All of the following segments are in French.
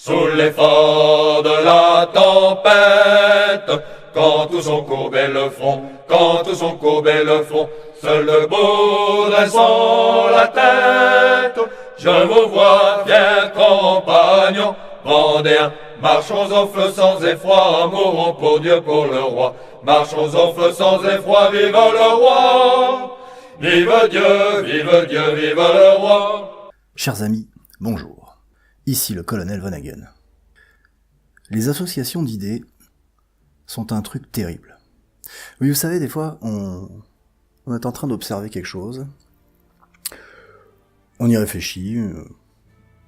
Sous l'effort de la tempête, quand tous ont courbé le front, quand tous ont courbé le front, seul debout dressant la tête, je vous vois, fiers compagnons, vendéens, marchons au feu sans effroi, mourons pour Dieu, pour le roi, marchons au feu sans effroi, vive le roi, vive Dieu, vive Dieu, vive le roi. Chers amis, bonjour. Ici le colonel Von Hagen. Les associations d'idées sont un truc terrible. Oui, vous savez, des fois, on est en train d'observer quelque chose, on y réfléchit,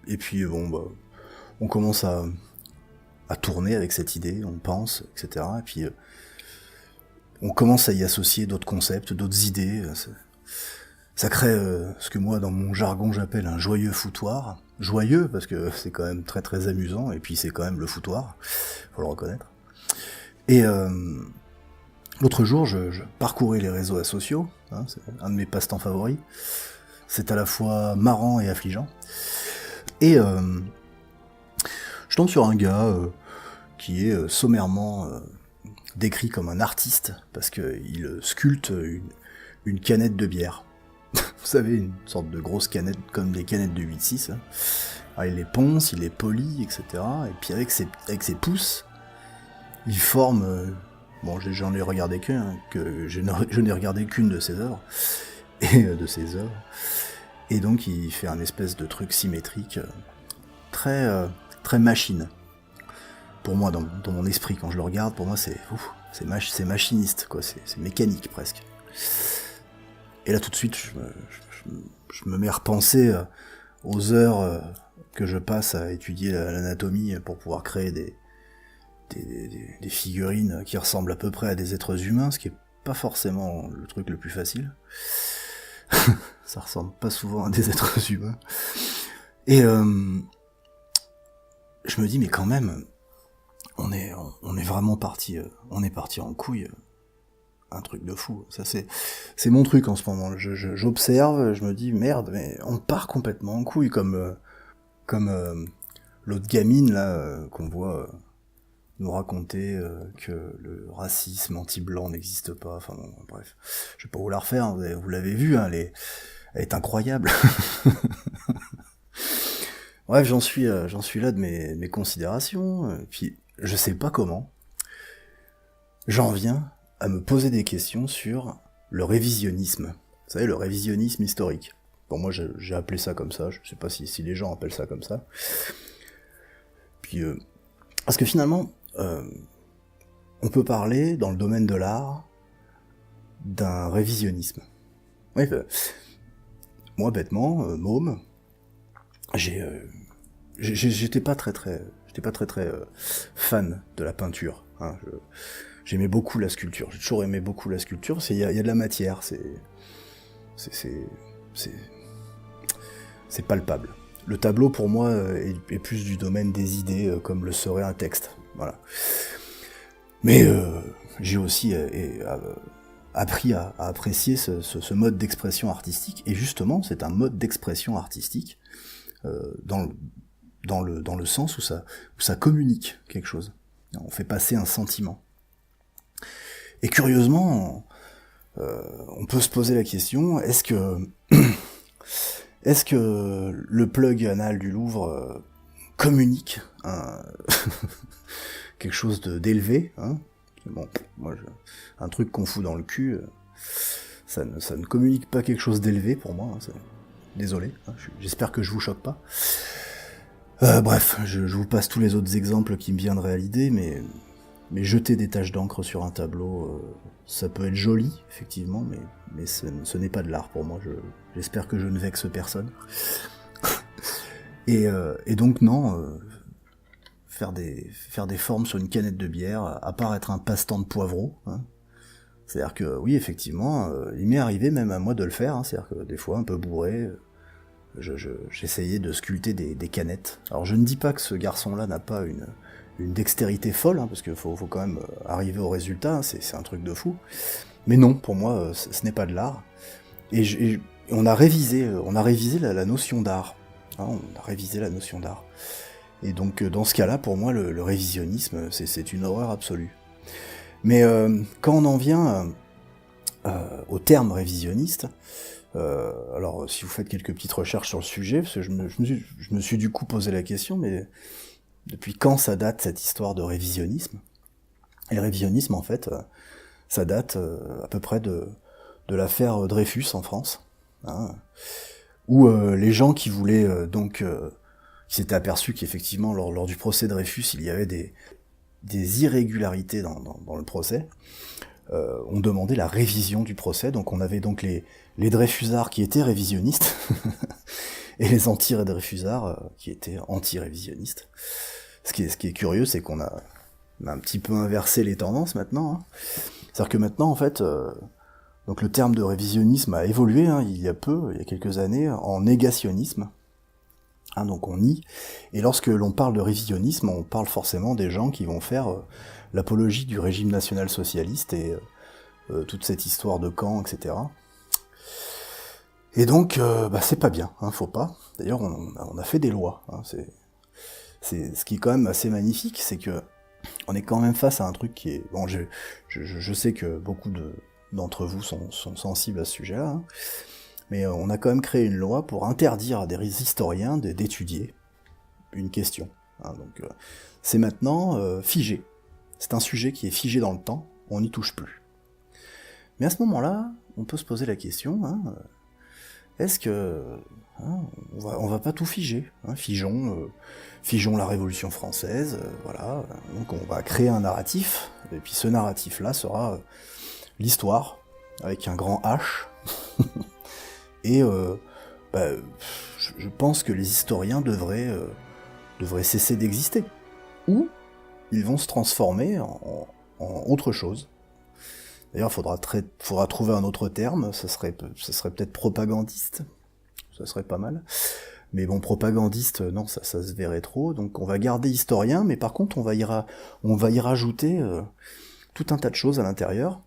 et puis on commence à tourner avec cette idée, on pense, etc. Et puis on commence à y associer d'autres concepts, d'autres idées. Ça crée ce que moi, dans mon jargon, j'appelle un joyeux foutoir. Joyeux, parce que c'est quand même très très amusant, et puis c'est quand même le foutoir, faut le reconnaître. Et l'autre jour, je parcourais les réseaux sociaux, c'est un de mes passe-temps favoris. C'est à la fois marrant et affligeant. Et je tombe sur un gars qui est sommairement décrit comme un artiste, parce qu'il sculpte une canette de bière. Vous savez, une sorte de grosse canette, comme des canettes de 8-6. Hein. Alors, il les ponce, il les polie, etc. Et puis avec ses pouces, il forme... j'en ai regardé je n'ai regardé qu'une de ses œuvres. Et donc il fait un espèce de truc symétrique, très machine. Pour moi, dans mon esprit, quand je le regarde, pour moi c'est machiniste, quoi. C'est mécanique, presque. Et là, tout de suite, je me mets à repenser aux heures que je passe à étudier l'anatomie pour pouvoir créer des figurines qui ressemblent à peu près à des êtres humains, ce qui est pas forcément le truc le plus facile. Ça ressemble pas souvent à des êtres humains. Et je me dis, mais quand même, on est vraiment parti en couille. Un truc de fou, ça c'est mon truc en ce moment. J'observe, je me dis merde, mais on part complètement en couille comme l'autre gamine là qu'on voit nous raconter que le racisme anti-blanc n'existe pas. Enfin bon, bref, je vais pas vous la refaire. Vous l'avez vu, hein, elle est incroyable. Bref, j'en suis là de mes considérations. Puis je sais pas comment. J'en viens à me poser des questions sur le révisionnisme. Vous savez, le révisionnisme historique. Bon, moi, j'ai appelé ça comme ça, je sais pas si les gens appellent ça comme ça. Puis, parce que finalement, on peut parler, dans le domaine de l'art, d'un révisionnisme. Oui, moi, bêtement, môme, j'étais pas très fan de la peinture, hein, j'aimais beaucoup la sculpture, j'ai toujours aimé beaucoup la sculpture, il y a de la matière, c'est palpable. Le tableau, pour moi, est plus du domaine des idées, comme le serait un texte, voilà. Mais j'ai aussi appris à apprécier ce mode d'expression artistique, et justement, c'est un mode d'expression artistique dans le sens où ça communique quelque chose. On fait passer un sentiment. Et curieusement, on peut se poser la question, est-ce que le plug anal du Louvre communique quelque chose d'élevé, hein? Bon, moi, un truc qu'on fout dans le cul, ça ne communique pas quelque chose d'élevé pour moi, hein, désolé, hein, j'espère que je vous choque pas. Bref, je vous passe tous les autres exemples qui me viendraient à l'idée, mais jeter des taches d'encre sur un tableau, ça peut être joli, effectivement, mais ce n'est pas de l'art pour moi. J'espère que je ne vexe personne. Et donc non, faire des formes sur une canette de bière, à part être un passe-temps de poivreau, hein. C'est-à-dire que oui, effectivement, il m'est arrivé même à moi de le faire, hein. C'est-à-dire que des fois, un peu bourré, j'essayais de sculpter des canettes. Alors je ne dis pas que ce garçon-là n'a pas une dextérité folle, hein, parce qu'il faut quand même arriver au résultat, hein, c'est un truc de fou. Mais non, pour moi, ce n'est pas de l'art. Et on a révisé la notion d'art. Hein, on a révisé la notion d'art. Et donc dans ce cas-là, pour moi, le révisionnisme, c'est une horreur absolue. Mais quand on en vient au terme révisionniste, alors si vous faites quelques petites recherches sur le sujet, parce que je me suis du coup posé la question, mais depuis quand ça date cette histoire de révisionnisme? Et le révisionnisme, en fait, ça date à peu près de l'affaire Dreyfus en France, hein, où les gens qui voulaient qui s'étaient aperçus qu'effectivement lors du procès Dreyfus il y avait des irrégularités dans le procès, ont demandé la révision du procès. Donc on avait donc les Dreyfusards qui étaient révisionnistes et les anti-Dreyfusards qui étaient anti-révisionnistes. Ce qui est curieux, c'est qu'on a un petit peu inversé les tendances maintenant, hein. C'est-à-dire que maintenant, en fait, donc le terme de révisionnisme a évolué, hein, il y a quelques années, en négationnisme. Hein, donc on nie. Et lorsque l'on parle de révisionnisme, on parle forcément des gens qui vont faire l'apologie du régime national-socialiste et toute cette histoire de camp, etc. Et donc, c'est pas bien, hein, faut pas. D'ailleurs, on a fait des lois. Hein, c'est ce qui est quand même assez magnifique, c'est que on est quand même face à un truc qui est... Bon, je sais que beaucoup d'entre vous sont sensibles à ce sujet-là, hein, mais on a quand même créé une loi pour interdire à des historiens d'étudier une question. Hein, donc c'est maintenant figé. C'est un sujet qui est figé dans le temps, on n'y touche plus. Mais à ce moment-là, on peut se poser la question, hein, est-ce que... Hein, on va pas tout figer, hein, figeons la Révolution française, voilà. Donc on va créer un narratif, et puis ce narratif-là sera l'histoire, avec un grand H, et je pense que les historiens devraient cesser d'exister, ou ils vont se transformer en autre chose. D'ailleurs, faudra trouver un autre terme, ce serait peut-être propagandiste, ça serait pas mal. Mais bon, propagandiste, non, ça se verrait trop, donc on va garder historien, mais par contre, on va y rajouter tout un tas de choses à l'intérieur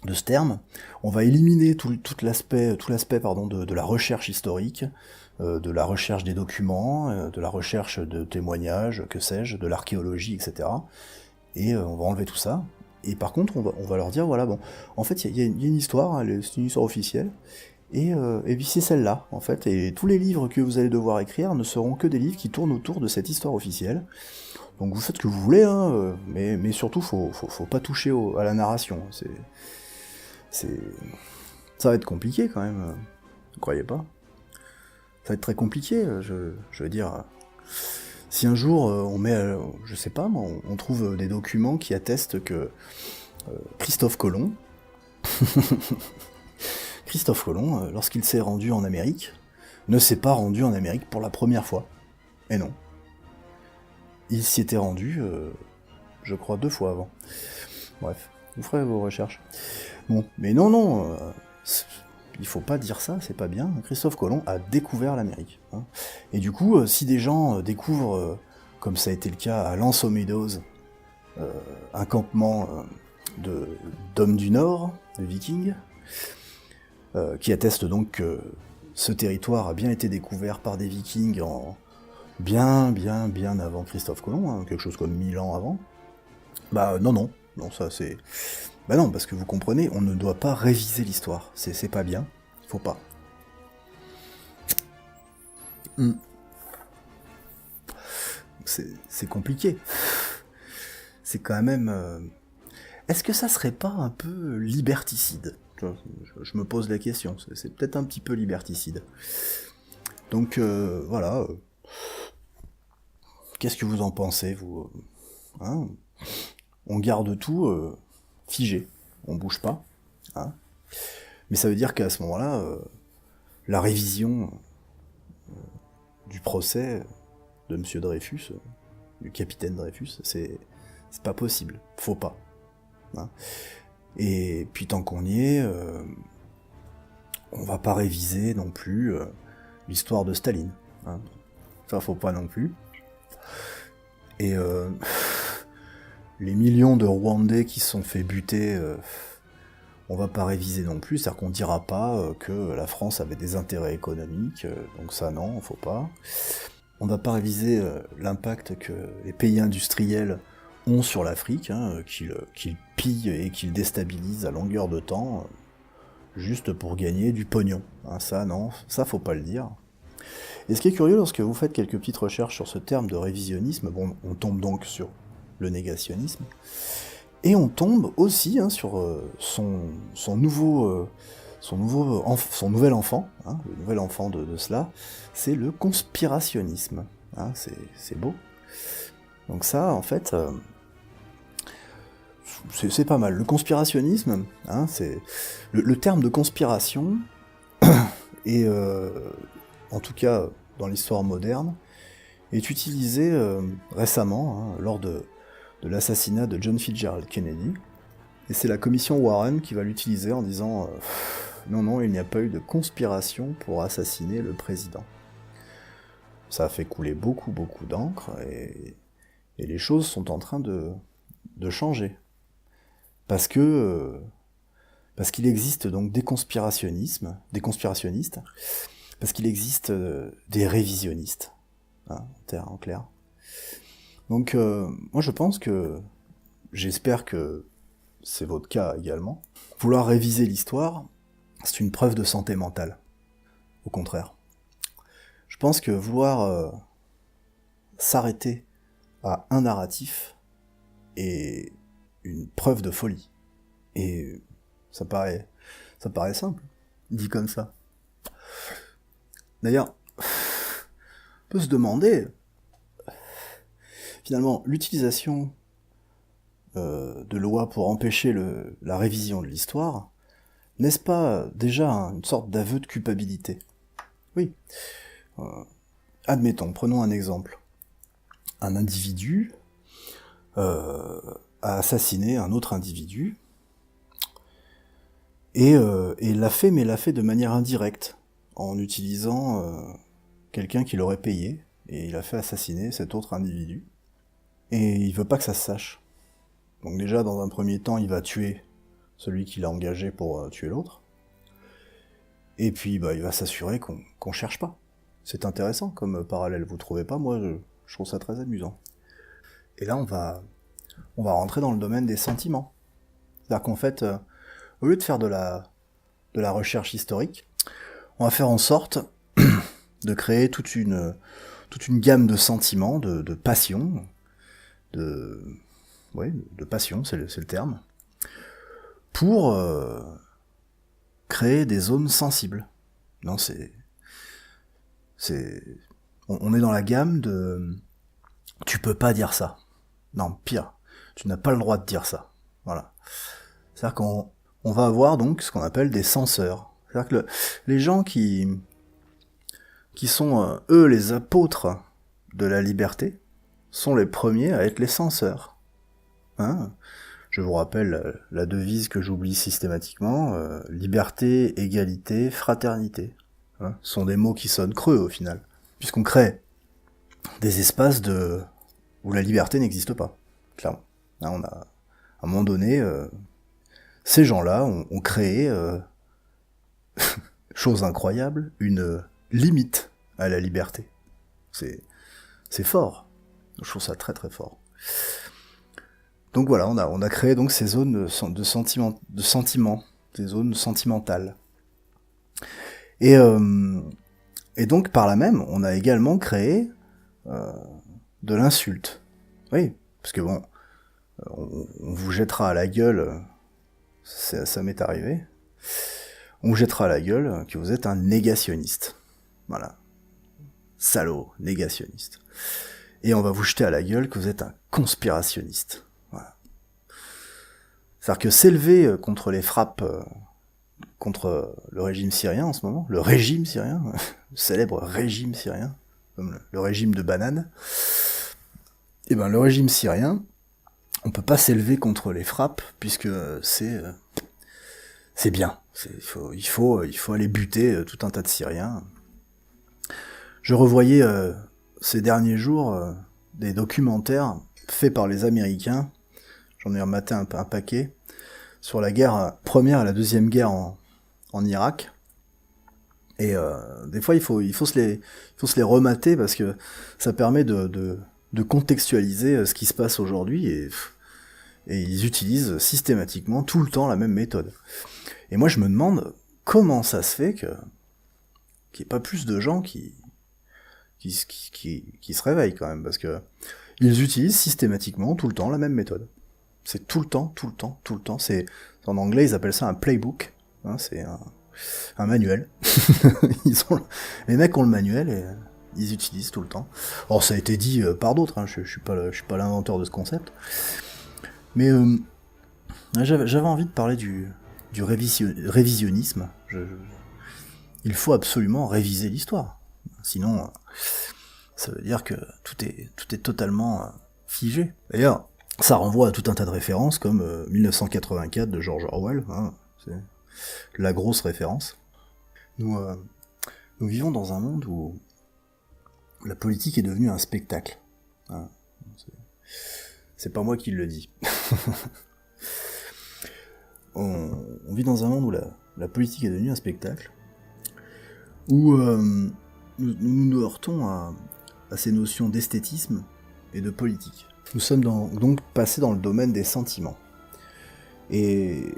de ce terme. On va éliminer tout l'aspect de la recherche historique, de la recherche des documents, de la recherche de témoignages, que sais-je, de l'archéologie, etc. Et on va enlever tout ça. Et par contre, on va leur dire, voilà, bon, en fait, il y a une histoire, hein, c'est une histoire officielle, et puis c'est celle-là, en fait, et tous les livres que vous allez devoir écrire ne seront que des livres qui tournent autour de cette histoire officielle. Donc vous faites ce que vous voulez, hein, mais surtout, faut pas toucher à la narration. Ça va être compliqué, quand même, vous croyez pas? Ça va être très compliqué, je veux dire... Si un jour on met, je sais pas, on trouve des documents qui attestent que Christophe Colomb, lorsqu'il s'est rendu en Amérique, ne s'est pas rendu en Amérique pour la première fois. Et non. Il s'y était rendu, je crois, 2 fois avant. Bref, vous ferez vos recherches. Bon, mais non, il faut pas dire ça, c'est pas bien. Christophe Colomb a découvert l'Amérique. Hein. Et du coup, si des gens découvrent, comme ça a été le cas à Lanzo Meadows, un campement d'hommes du Nord, de Vikings, qui atteste donc que ce territoire a bien été découvert par des Vikings bien avant Christophe Colomb, hein, quelque chose comme 1000 ans avant, non, ça c'est... non, parce que vous comprenez, on ne doit pas réviser l'histoire. C'est pas bien. Faut pas. C'est compliqué. C'est quand même... Est-ce que ça serait pas un peu liberticide ? Je me pose la question. C'est peut-être un petit peu liberticide. Donc, voilà. Qu'est-ce que vous en pensez, vous, hein ? On garde tout... figé, on bouge pas, hein. Mais ça veut dire qu'à ce moment-là, la révision du procès de Monsieur Dreyfus, du capitaine Dreyfus, c'est pas possible, faut pas. Hein. Et puis tant qu'on y est, on va pas réviser non plus l'histoire de Staline. Hein. Ça faut pas non plus. Et les millions de Rwandais qui se sont fait buter, on va pas réviser non plus, c'est-à-dire qu'on dira pas que la France avait des intérêts économiques, donc ça non, faut pas. On ne va pas réviser l'impact que les pays industriels ont sur l'Afrique, qu'ils pillent et qu'ils déstabilisent à longueur de temps, juste pour gagner du pognon. Ça, non, ça faut pas le dire. Et ce qui est curieux, lorsque vous faites quelques petites recherches sur ce terme de révisionnisme, bon, on tombe donc sur le négationnisme, et on tombe aussi sur son nouvel enfant, le nouvel enfant de cela, c'est le conspirationnisme. C'est beau. Donc ça, en fait, c'est pas mal. Le conspirationnisme, c'est le terme de conspiration, et en tout cas dans l'histoire moderne, est utilisé récemment, lors de l'assassinat de John Fitzgerald Kennedy. Et c'est la commission Warren qui va l'utiliser en disant non, il n'y a pas eu de conspiration pour assassiner le président. Ça a fait couler beaucoup d'encre, et les choses sont en train de changer. Parce qu'il existe donc des conspirationnistes, parce qu'il existe des révisionnistes, en clair. Donc moi je pense j'espère que c'est votre cas également, vouloir réviser l'histoire, c'est une preuve de santé mentale. Au contraire. Je pense que vouloir s'arrêter à un narratif est une preuve de folie. Et ça paraît simple, dit comme ça. D'ailleurs, on peut se demander, finalement, l'utilisation de lois pour empêcher la révision de l'histoire, n'est-ce pas déjà une sorte d'aveu de culpabilité? Oui. Admettons, prenons un exemple. Un individu a assassiné un autre individu, et l'a fait de manière indirecte, en utilisant quelqu'un qui l'aurait payé, et il a fait assassiner cet autre individu, et il veut pas que ça se sache. Donc déjà, dans un premier temps, il va tuer celui qui l'a engagé pour tuer l'autre, et puis il va s'assurer qu'on cherche pas. C'est intéressant comme parallèle, vous trouvez pas? Moi, je trouve ça très amusant. Et là, on va rentrer dans le domaine des sentiments. C'est-à-dire qu'en fait, au lieu de faire de la recherche historique, on va faire en sorte de créer toute une gamme de sentiments, de passions, de passion, c'est le terme, pour créer des zones sensibles. Non, on est dans la gamme de tu peux pas dire ça. Non, pire, tu n'as pas le droit de dire ça. Voilà. C'est-à-dire qu'on va avoir donc ce qu'on appelle des censeurs. C'est-à-dire que les gens qui sont, eux, les apôtres de la liberté, sont les premiers à être les censeurs. Je vous rappelle la devise que j'oublie systématiquement, liberté, égalité, fraternité. Ce sont des mots qui sonnent creux au final, puisqu'on crée des espaces où la liberté n'existe pas, clairement. On a, à un moment donné, ces gens-là ont créé, chose incroyable, une limite à la liberté. C'est fort. Je trouve ça très très fort. Donc voilà, on a créé donc ces zones de sentiments, des zones sentimentales. Et donc par là même, on a également créé de l'insulte. Oui, parce que bon, on vous jettera à la gueule, ça m'est arrivé, on vous jettera à la gueule que vous êtes un négationniste. Voilà. Salaud, négationniste. Et on va vous jeter à la gueule que vous êtes un conspirationniste. Voilà. C'est-à-dire que s'élever contre les frappes, contre le régime syrien en ce moment, le régime syrien, le célèbre régime syrien, comme le régime de banane, et ben le régime syrien, on peut pas s'élever contre les frappes, puisque c'est bien. Il faut aller buter tout un tas de Syriens. Je revoyais ces derniers jours des documentaires faits par les Américains, j'en ai rematé un paquet, sur la guerre, première et la deuxième guerre en Irak. Et des fois, il faut se les remater parce que ça permet de contextualiser ce qui se passe aujourd'hui et ils utilisent systématiquement tout le temps la même méthode. Et moi, je me demande comment ça se fait qu'il n'y ait pas plus de gens qui se réveillent quand même, parce que ils utilisent systématiquement tout le temps la même méthode. C'est tout le temps. C'est, en anglais, ils appellent ça un playbook. Hein, c'est un manuel. Les mecs ont le manuel et ils utilisent tout le temps. Or, ça a été dit par d'autres, hein, je suis pas l'inventeur de ce concept. Mais j'avais envie de parler du révisionnisme. Il faut absolument réviser l'histoire. Sinon, ça veut dire que tout est totalement figé. D'ailleurs, ça renvoie à tout un tas de références, comme 1984 de George Orwell, hein, c'est la grosse référence. Nous vivons dans un monde où la politique est devenue un spectacle. Hein, c'est pas moi qui le dis. On vit dans un monde où la politique est devenue un spectacle, où nous heurtons à ces notions d'esthétisme et de politique. Nous sommes donc passés dans le domaine des sentiments. Et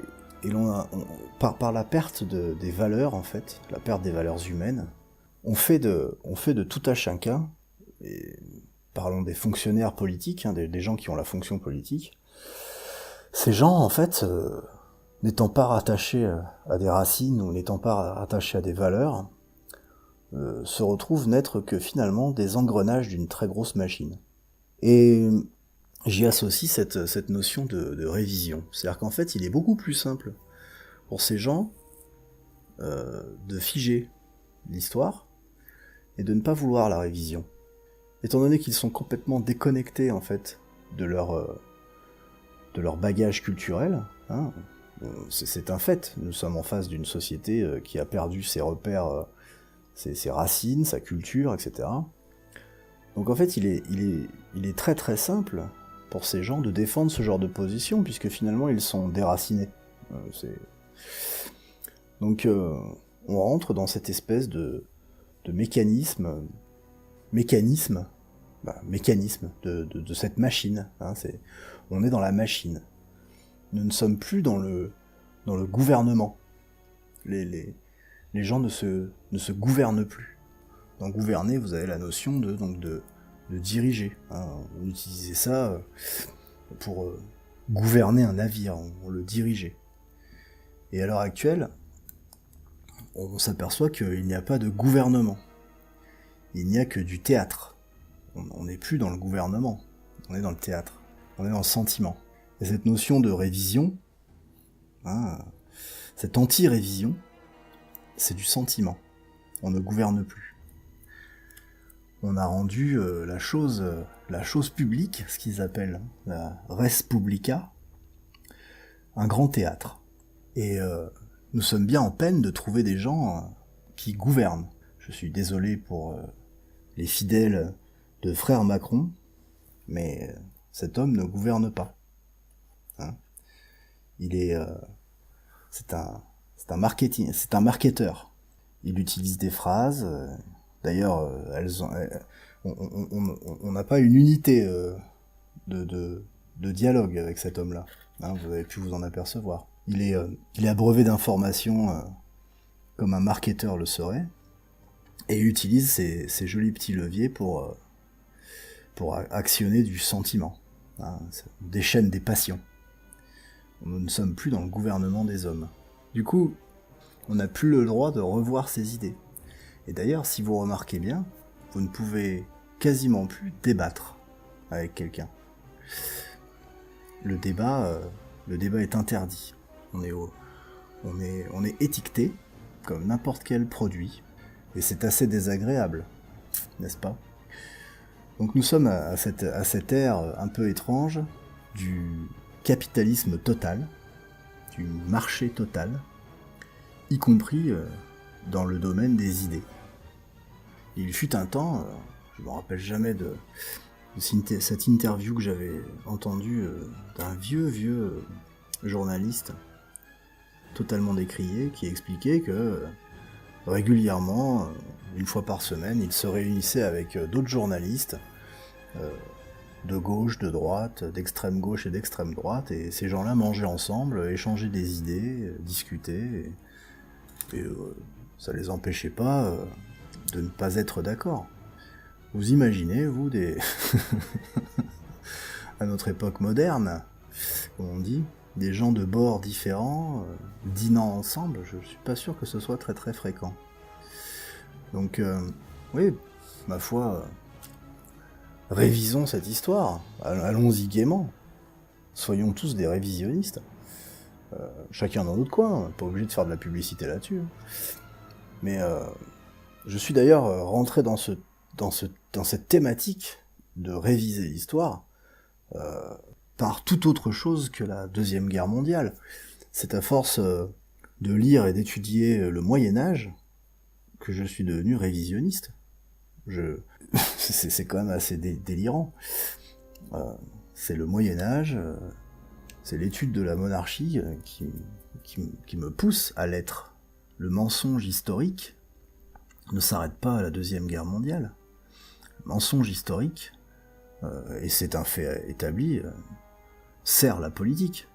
par la perte des valeurs, en fait, la perte des valeurs humaines, on fait de tout à chacun, et parlons des fonctionnaires politiques, hein, des gens qui ont la fonction politique, ces gens, en fait, n'étant pas rattachés à des racines ou n'étant pas rattachés à des valeurs, se retrouvent n'être que finalement des engrenages d'une très grosse machine. Et j'y associe cette notion de révision. C'est-à-dire qu'en fait, il est beaucoup plus simple pour ces gens de figer l'histoire et de ne pas vouloir la révision. Étant donné qu'ils sont complètement déconnectés, en fait, de leur bagage culturel, hein, c'est un fait. Nous sommes en face d'une société qui a perdu ses repères, ses racines, sa culture, etc. Donc en fait, il est très très simple pour ces gens de défendre ce genre de position, puisque finalement ils sont déracinés. Donc on rentre dans cette espèce de mécanisme de cette machine. Hein, on est dans la machine. Nous ne sommes plus dans le gouvernement. Les gens ne se gouvernent plus. Dans gouverner, vous avez la notion de diriger. Hein. On utilisait ça pour gouverner un navire, on le dirigeait. Et à l'heure actuelle, on s'aperçoit qu'il n'y a pas de gouvernement. Il n'y a que du théâtre. On n'est plus dans le gouvernement, on est dans le théâtre, on est dans le sentiment. Et cette notion de révision, hein, cette anti-révision, c'est du sentiment. On ne gouverne plus. On a rendu la chose publique, ce qu'ils appellent la res publica, un grand théâtre. Et nous sommes bien en peine de trouver des gens qui gouvernent. Je suis désolé pour les fidèles de frère Macron, mais cet homme ne gouverne pas. Hein, c'est un marketeur. Il utilise des phrases. D'ailleurs, on n'a pas une unité de dialogue avec cet homme-là. Hein, vous avez pu vous en apercevoir. Il est abreuvé d'informations comme un marketeur le serait, et il utilise ces jolis petits leviers pour actionner du sentiment. Hein, on déchaîne des passions. Nous ne sommes plus dans le gouvernement des hommes. Du coup, on n'a plus le droit de revoir ses idées. Et d'ailleurs, si vous remarquez bien, vous ne pouvez quasiment plus débattre avec quelqu'un. Le débat est interdit. On est étiqueté comme n'importe quel produit, et c'est assez désagréable, n'est-ce pas ? Donc nous sommes à cette ère un peu étrange du capitalisme total, du marché total, y compris dans le domaine des idées. Il fut un temps, je me rappelle jamais de cette interview que j'avais entendue d'un vieux journaliste totalement décrié, qui expliquait que régulièrement, une fois par semaine, il se réunissait avec d'autres journalistes, de gauche, de droite, d'extrême gauche et d'extrême droite, et ces gens-là mangeaient ensemble, échangeaient des idées, discutaient, et ça les empêchait pas de ne pas être d'accord. Vous imaginez, vous, à notre époque moderne, comme on dit, des gens de bords différents, dînant ensemble, je suis pas sûr que ce soit très très fréquent. Donc, oui, ma foi, révisons cette histoire, allons-y gaiement, soyons tous des révisionnistes, chacun dans notre coin, pas obligé de faire de la publicité là-dessus. Mais je suis d'ailleurs rentré dans cette thématique de réviser l'histoire, par toute autre chose que la Deuxième Guerre mondiale. C'est à force de lire et d'étudier le Moyen-Âge que je suis devenu révisionniste. C'est quand même assez délirant. C'est le Moyen-Âge, c'est l'étude de la monarchie qui me pousse à l'être. Le mensonge historique ne s'arrête pas à la Deuxième Guerre mondiale. Le mensonge historique, et c'est un fait établi, sert la politique.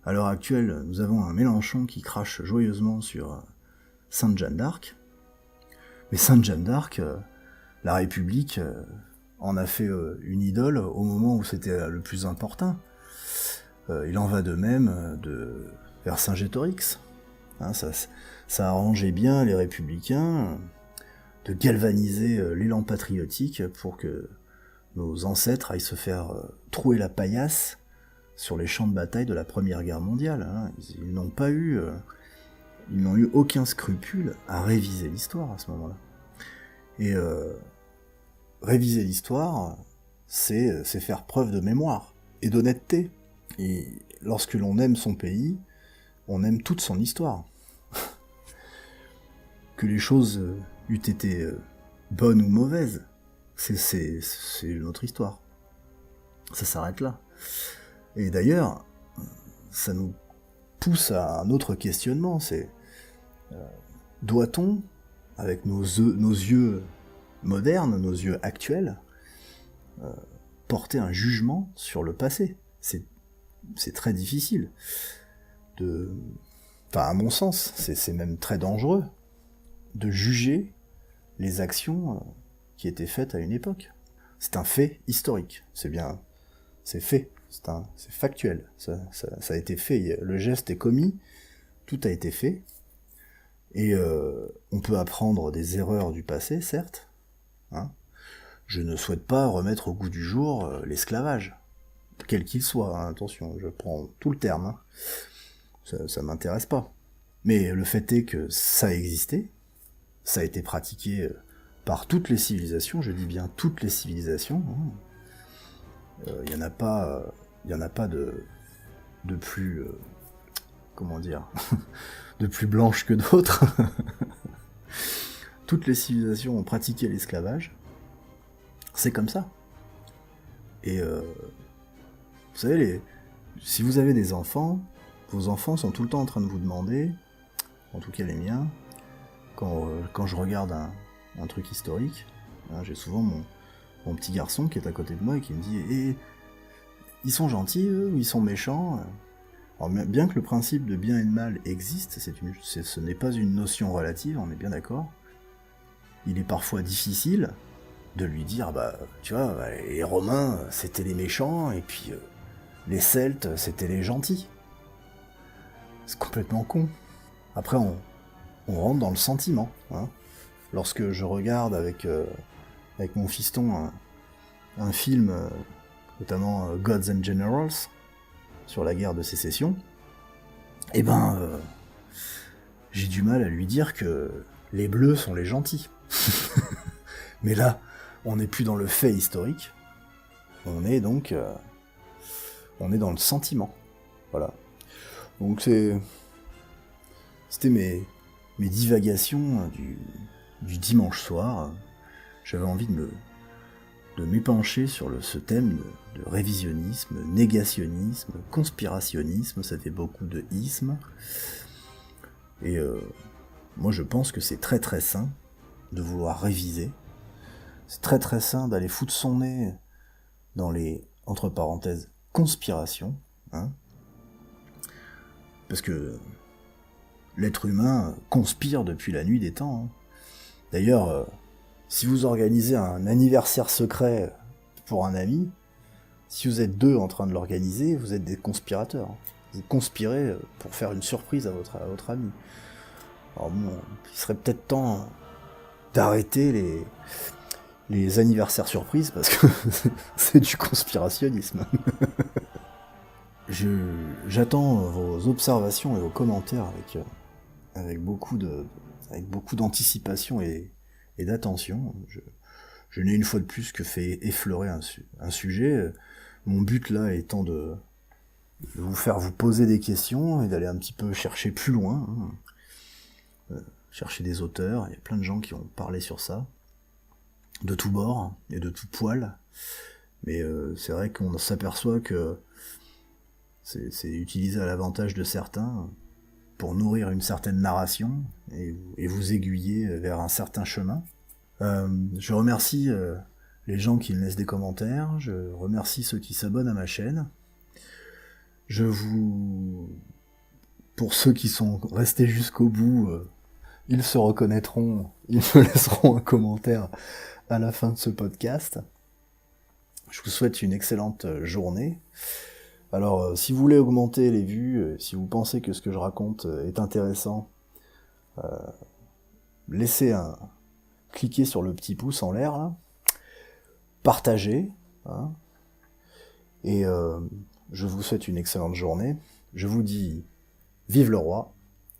À l'heure actuelle, nous avons un Mélenchon qui crache joyeusement sur Sainte Jeanne d'Arc. Mais Sainte Jeanne d'Arc, la République en a fait une idole au moment où c'était le plus important. Il en va de même de Vercingétorix. Ça arrangeait bien les républicains de galvaniser l'élan patriotique pour que nos ancêtres aillent se faire trouer la paillasse sur les champs de bataille de la Première Guerre mondiale. Ils n'ont eu aucun scrupule à réviser l'histoire à ce moment-là. Et réviser l'histoire, c'est faire preuve de mémoire et d'honnêteté. Et lorsque l'on aime son pays, on aime toute son histoire. Que les choses eût été bonnes ou mauvaises, c'est notre histoire. Ça s'arrête là. Et d'ailleurs, ça nous pousse à un autre questionnement, c'est doit-on, avec nos yeux modernes, nos yeux actuels, porter un jugement sur le passé? C'est très difficile. À mon sens, c'est même très dangereux de juger les actions qui étaient faites à une époque. C'est un fait historique, c'est fait, c'est factuel, ça a été fait, le geste est commis, tout a été fait, et on peut apprendre des erreurs du passé, certes. Je ne souhaite pas remettre au goût du jour l'esclavage, quel qu'il soit, attention, je prends tout le terme, ça m'intéresse pas. Mais le fait est que ça a existé, ça a été pratiqué par toutes les civilisations, je dis bien toutes les civilisations. Il y en a pas de plus, comment dire, de plus blanches que d'autres. Toutes les civilisations ont pratiqué l'esclavage. C'est comme ça. Et vous savez, si vous avez des enfants, vos enfants sont tout le temps en train de vous demander, en tout cas les miens, quand je regarde un truc historique, j'ai souvent mon petit garçon qui est à côté de moi et qui me dit « Eh, ils sont gentils, eux, ou ils sont méchants ?» Alors, bien que le principe de bien et de mal existe, ce n'est pas une notion relative, on est bien d'accord, il est parfois difficile de lui dire « Tu vois, les Romains, c'était les méchants, et puis les Celtes, c'était les gentils. » C'est complètement con. Après, on rentre dans le sentiment. Lorsque je regarde avec mon fiston un film, notamment Gods and Generals, sur la guerre de sécession, j'ai du mal à lui dire que les bleus sont les gentils. Mais là, on n'est plus dans le fait historique, on est dans le sentiment. Voilà. Donc c'était mes divagations du dimanche soir. J'avais envie de m'épancher sur ce thème de révisionnisme, négationnisme, conspirationnisme, ça fait beaucoup de isme. Et moi je pense que c'est très très sain de vouloir réviser. C'est très très sain d'aller foutre son nez dans les, entre parenthèses, conspirations, hein, parce que l'être humain conspire depuis la nuit des temps. Hein. D'ailleurs, si vous organisez un anniversaire secret pour un ami, si vous êtes deux en train de l'organiser, vous êtes des conspirateurs. Vous conspirez pour faire une surprise à votre ami. Alors bon, il serait peut-être temps d'arrêter les anniversaires surprises, parce que c'est du conspirationnisme. J'attends vos observations et vos commentaires avec beaucoup d'anticipation et d'attention. Je n'ai une fois de plus que fait effleurer un sujet. Mon but là étant de vous faire vous poser des questions et d'aller un petit peu chercher plus loin, hein. Chercher des auteurs. Il y a plein de gens qui ont parlé sur ça, de tous bords et de tout poil. Mais c'est vrai qu'on s'aperçoit que c'est utilisé à l'avantage de certains pour nourrir une certaine narration et vous aiguiller vers un certain chemin. Je remercie les gens qui me laissent des commentaires, je remercie ceux qui s'abonnent à ma chaîne. Pour ceux qui sont restés jusqu'au bout, ils se reconnaîtront, ils me laisseront un commentaire à la fin de ce podcast. Je vous souhaite une excellente journée. Alors, si vous voulez augmenter les vues, si vous pensez que ce que je raconte est intéressant, cliquez sur le petit pouce en l'air, là, partagez, hein, et je vous souhaite une excellente journée. Je vous dis vive le roi,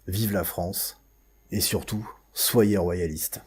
vive la France, et surtout, soyez royalistes.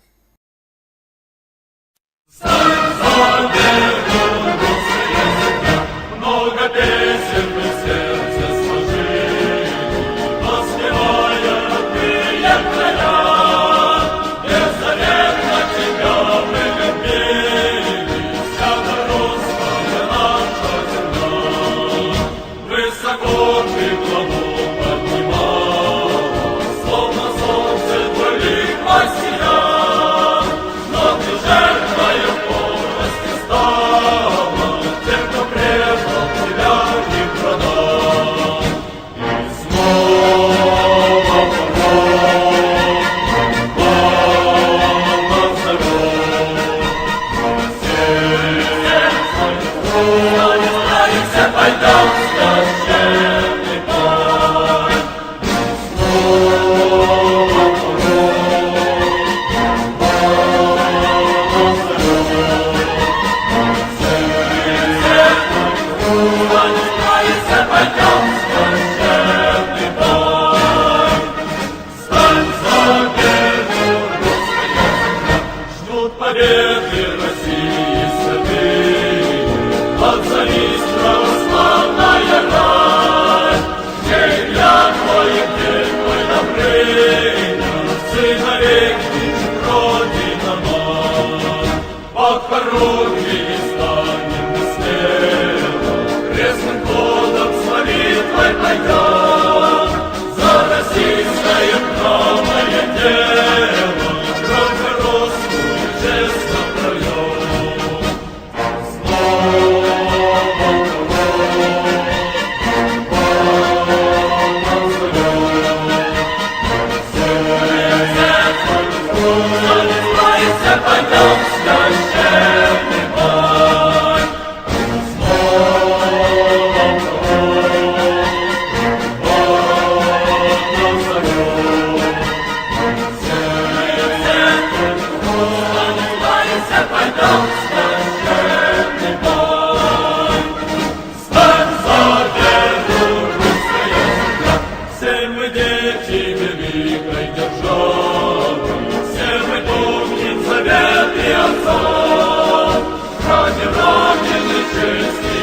Ради Родины чести